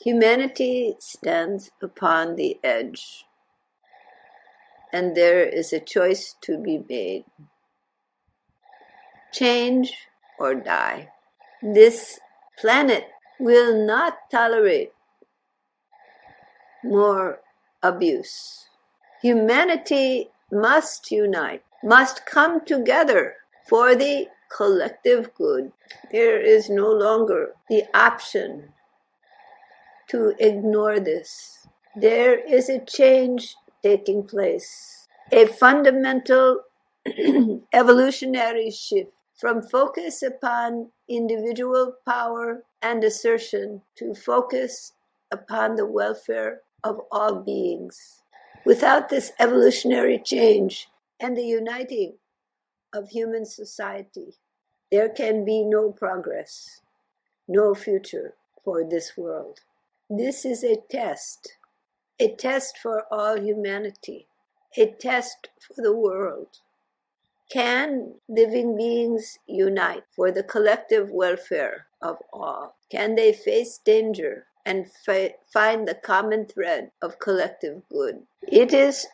Humanity stands upon the edge, and there is a choice to be made. Change or die. This planet will not tolerate more abuse. Humanity must unite, must come together for the collective good. There is no longer the option to ignore this. There is a change taking place, a fundamental evolutionary shift from focus upon individual power and assertion to focus upon the welfare of all beings. Without this evolutionary change and the uniting of human society, there can be no progress, no future for this world. This is a test for all humanity, a test for the world. Can living beings unite for the collective welfare of all? Can they face danger and find the common thread of collective good? It is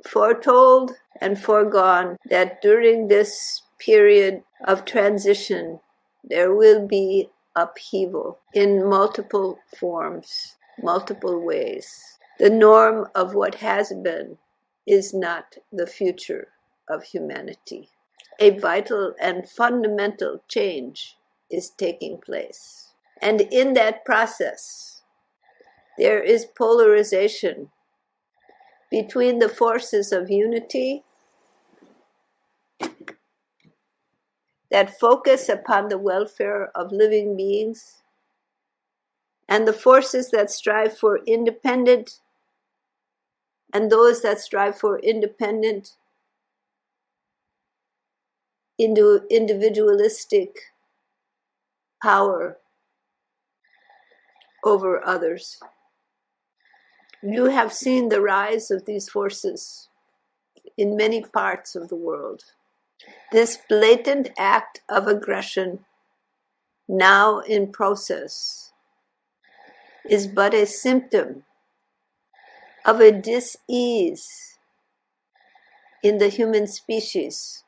foretold and foregone that during this period of transition, there will be upheaval in multiple forms, multiple ways. The norm of what has been is not the future of humanity. A vital and fundamental change is taking place. And in that process, there is polarization between the forces of unity that focus upon the welfare of living beings and the forces that strive for independent and those that strive for independent individualistic power over others. You have seen the rise of these forces in many parts of the world. This blatant act of aggression, now in process, is but a symptom of a dis-ease in the human species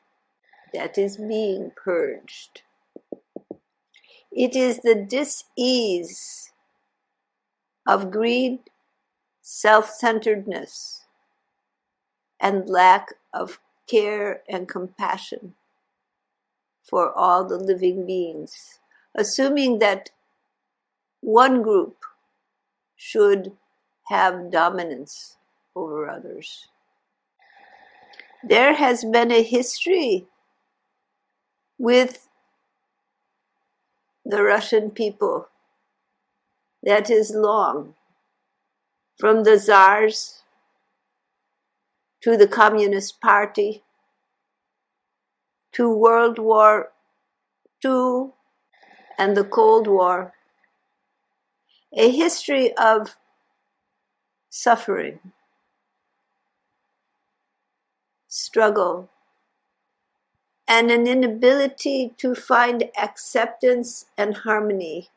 that is being purged. It is the dis-ease of greed, self-centeredness, and lack of care and compassion for all the living beings, assuming that one group should have dominance over others. There has been a history with the Russian people that is long, from the Tsars to the Communist Party to World War II and the Cold War, a history of suffering, struggle, and an inability to find acceptance and harmony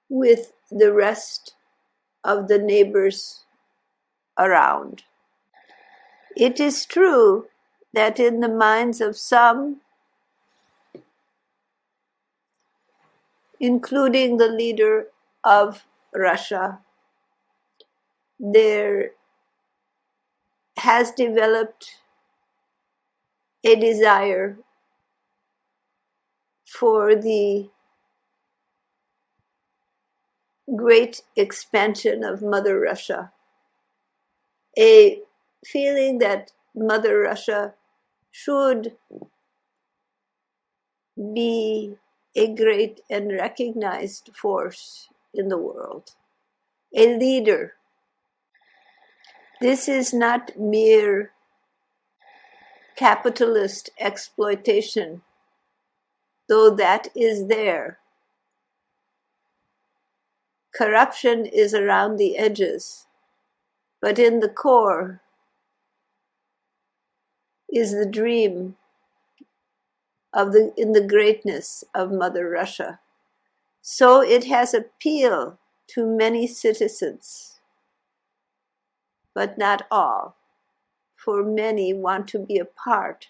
with the rest of the neighbors around. It is true that in the minds of some, including the leader of Russia, there has developed a desire for the great expansion of Mother Russia, a feeling that Mother Russia should be a great and recognized force in the world, a leader. This is not mere capitalist exploitation, though that is there. Corruption is around the edges, but in the core is the dream in the greatness of Mother Russia. So it has appeal to many citizens, but not all, for many want to be a part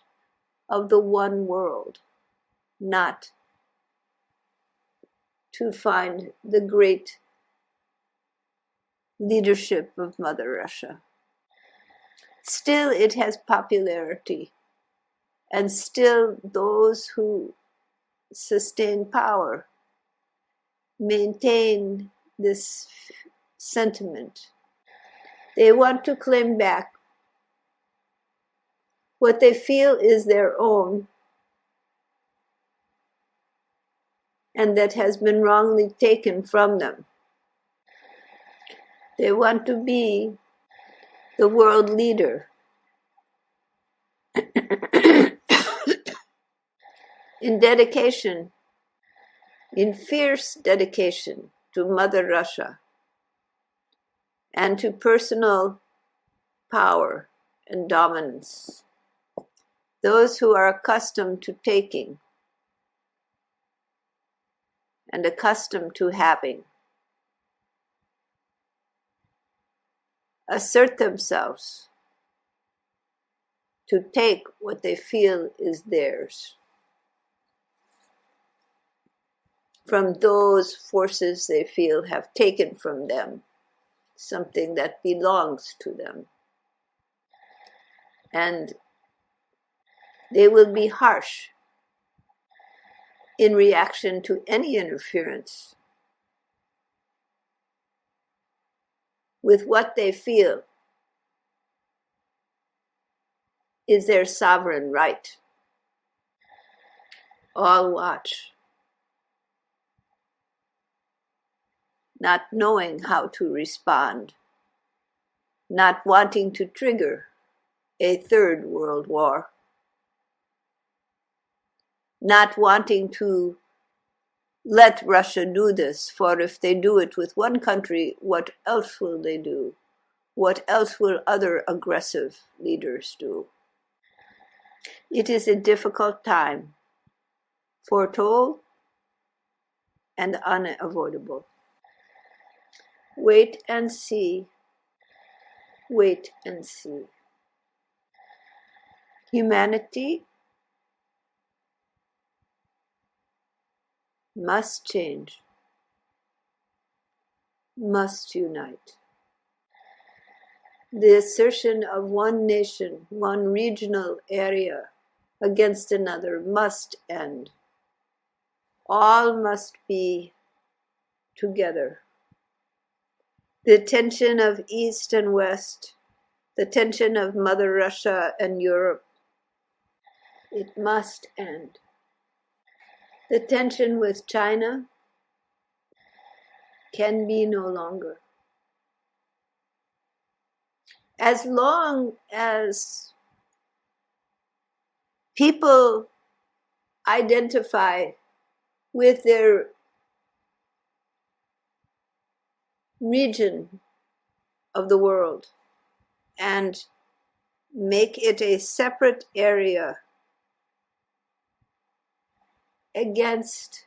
of the one world, not to find the great leadership of Mother Russia. Still, it has popularity, and still those who sustain power maintain this sentiment. They want to claim back what they feel is their own and that has been wrongly taken from them. They want to be the world leader in dedication, in fierce dedication to Mother Russia and to personal power and dominance. Those who are accustomed to taking and accustomed to having assert themselves to take what they feel is theirs from those forces they feel have taken from them something that belongs to them. And they will be harsh in reaction to any interference with what they feel is their sovereign right. All watch, not knowing how to respond, not wanting to trigger a third world war, not wanting to let Russia do this, for if they do it with one country, what else will they do? What else will other aggressive leaders do? It is a difficult time, foretold and unavoidable. Wait and see. Wait and see. Humanity must change, must unite. The assertion of one nation, one regional area against another must end. All must be together. The tension of East and West, the tension of Mother Russia and Europe, it must end. The tension with China can be no longer. As long as people identify with their region of the world and make it a separate area against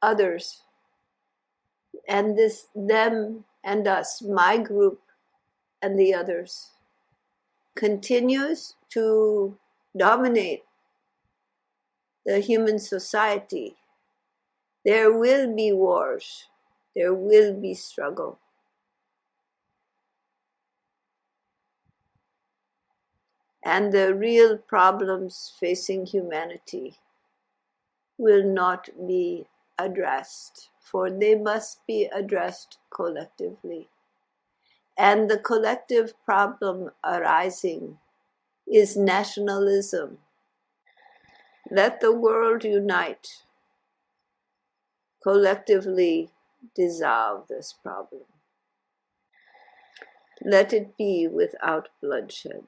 others, and this them and us, my group and the others, continues to dominate the human society, there will be wars, there will be struggle. And the real problems facing humanity will not be addressed, for they must be addressed collectively. And the collective problem arising is nationalism. Let the world unite, collectively dissolve this problem. Let it be without bloodshed.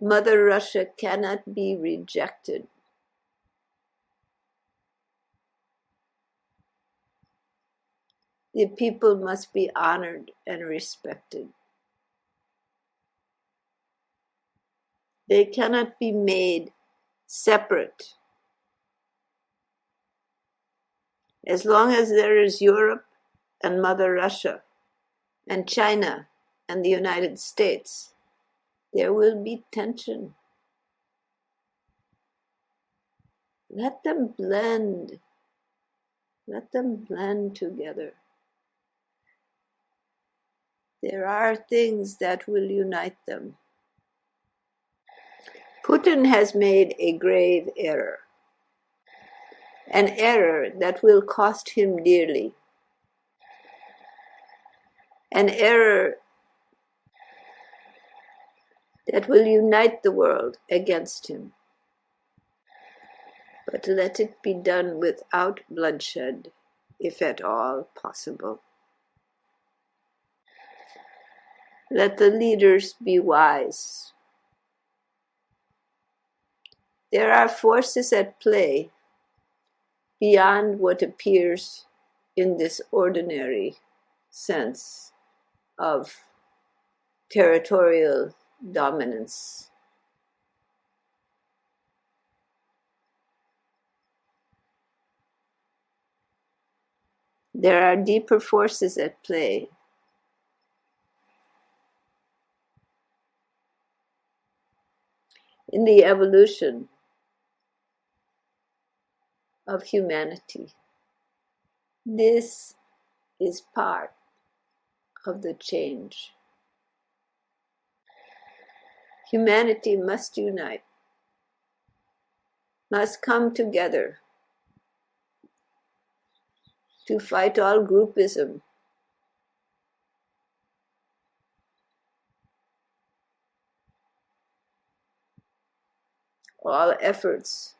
Mother Russia cannot be rejected. The people must be honored and respected. They cannot be made separate. As long as there is Europe and Mother Russia and China and the United States, there will be tension. Let them blend. Let them blend together. There are things that will unite them. Putin has made a grave error, an error that will cost him dearly, an error that will unite the world against him. But let it be done without bloodshed, if at all possible. Let the leaders be wise. There are forces at play beyond what appears in this ordinary sense of territorial dominance. There are deeper forces at play. In the evolution of humanity, this is part of the change. Humanity must unite, must come together to fight all groupism, all efforts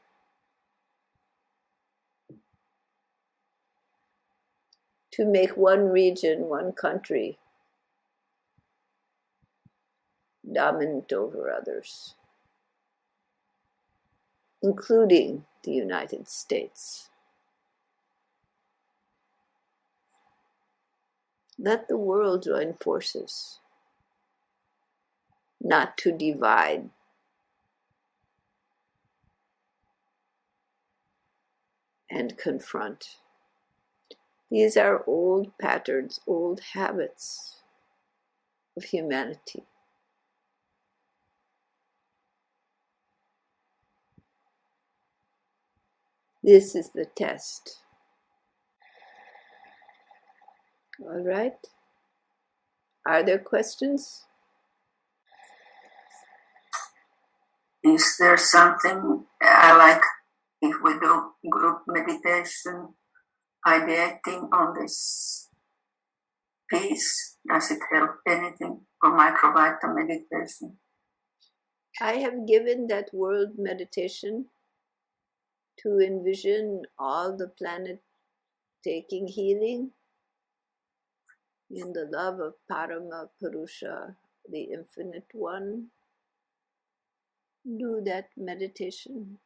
to make one region, one country dominant over others, including the United States. Let the world join forces, not to divide, and confront. These are old patterns, old habits of humanity. This is the test. All right? Are there questions? Is there something I like if we do group meditation, ideating on this piece? Does it help anything for microbiota meditation? I have given that world meditation to envision all the planet taking healing in the love of Parama Purusha, the Infinite One. Do that meditation.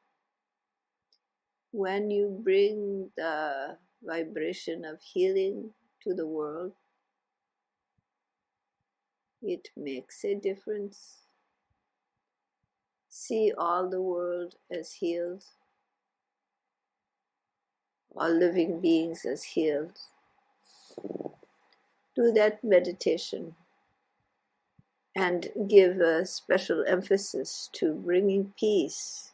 When you bring the vibration of healing to the world, it makes a difference. See all the world as healed, all living beings as healed. Do that meditation and give a special emphasis to bringing peace,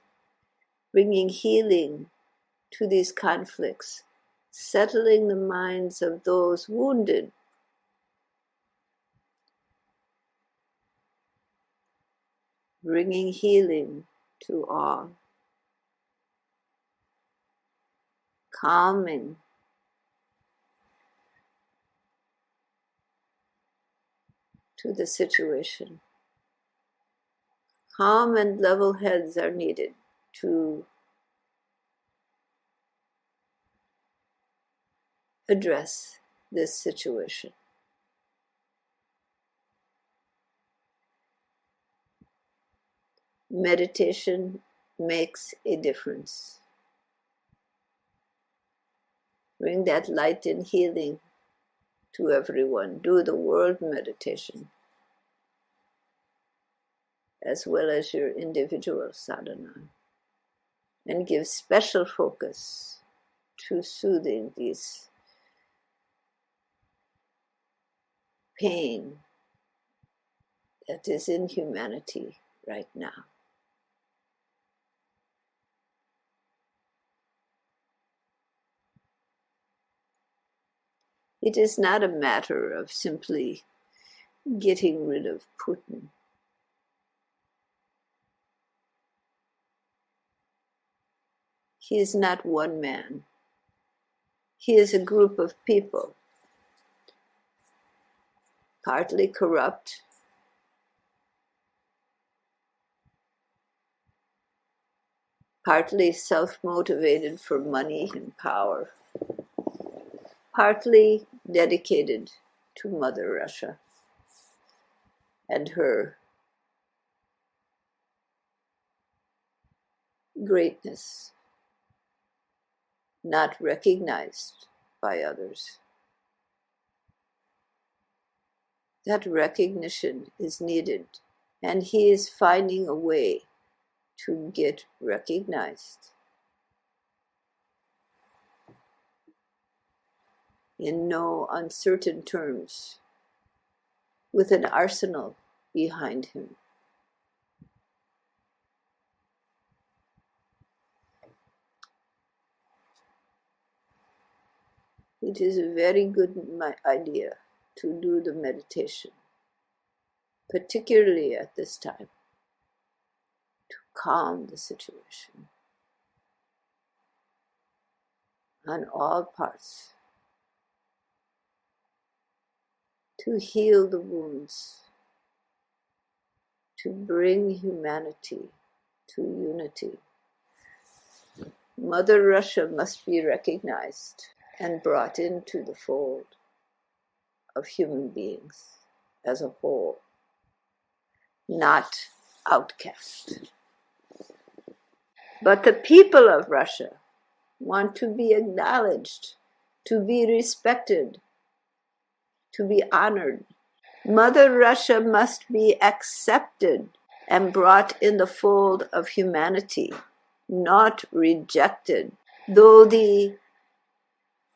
bringing healing to these conflicts, settling the minds of those wounded, bringing healing to all, calming to the situation. Calm and level heads are needed to address this situation. Meditation makes a difference. Bring that light and healing to everyone. Do the world meditation as well as your individual sadhana. and give special focus to soothing these pain that is in humanity right now. It is not a matter of simply getting rid of Putin. He is not one man. He is a group of people, partly corrupt, partly self-motivated for money and power, partly dedicated to Mother Russia and her greatness, not recognized by others. That recognition is needed, and he is finding a way to get recognized in no uncertain terms, with an arsenal behind him. It is a very good idea to do the meditation, particularly at this time, to calm the situation on all parts, to heal the wounds, to bring humanity to unity. Mother Russia must be recognized and brought into the fold of human beings as a whole, not outcast. But the people of Russia want to be acknowledged, to be respected, to be honored. Mother Russia must be accepted and brought in the fold of humanity, not rejected. Though the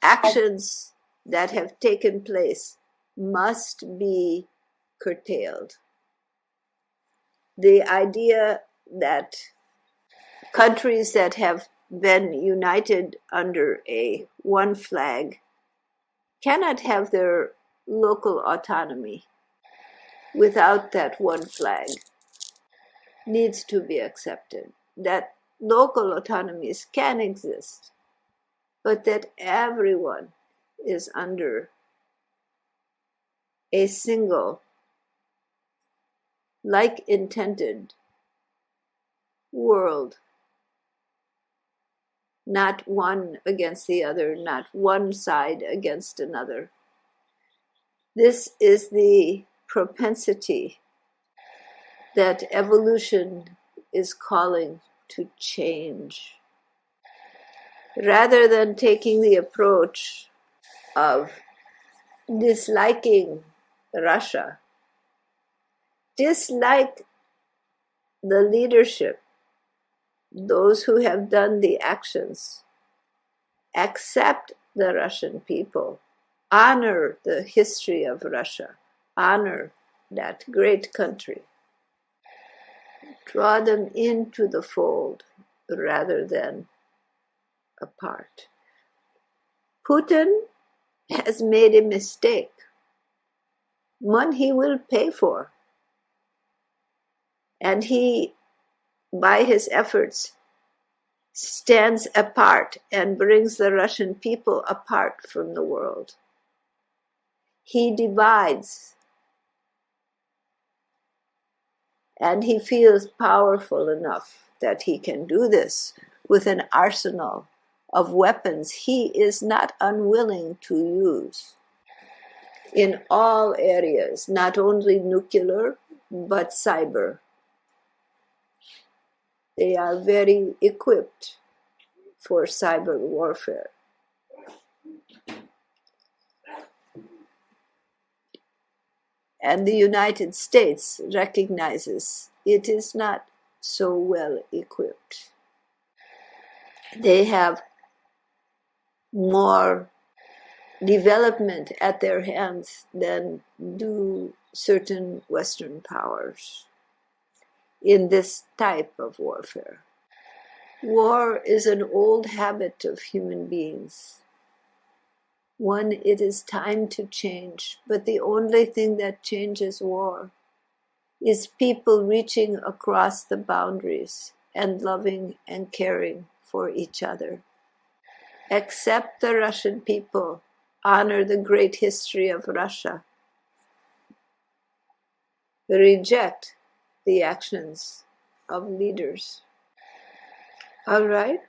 actions that have taken place must be curtailed. The idea that countries that have been united under a one flag cannot have their local autonomy without that one flag needs to be accepted. That local autonomies can exist, but that everyone is under a single, like intended world, not one against the other, not one side against another. This is the propensity that evolution is calling to change. Rather than taking the approach of disliking Russia, dislike the leadership, those who have done the actions, accept the Russian people, honor the history of Russia, honor that great country, draw them into the fold rather than apart. Putin has made a mistake, one he will pay for. And he, by his efforts, stands apart and brings the Russian people apart from the world. He divides, and he feels powerful enough that he can do this with an arsenal of weapons he is not unwilling to use in all areas, not only nuclear, but cyber. They are very equipped for cyber warfare. And the United States recognizes it is not so well equipped. they have more development at their hands than do certain Western powers in this type of warfare. War is an old habit of human beings, one it is time to change, but the only thing that changes war is people reaching across the boundaries and loving and caring for each other. Accept the Russian people, honor the great history of Russia. Reject the actions of leaders. All right?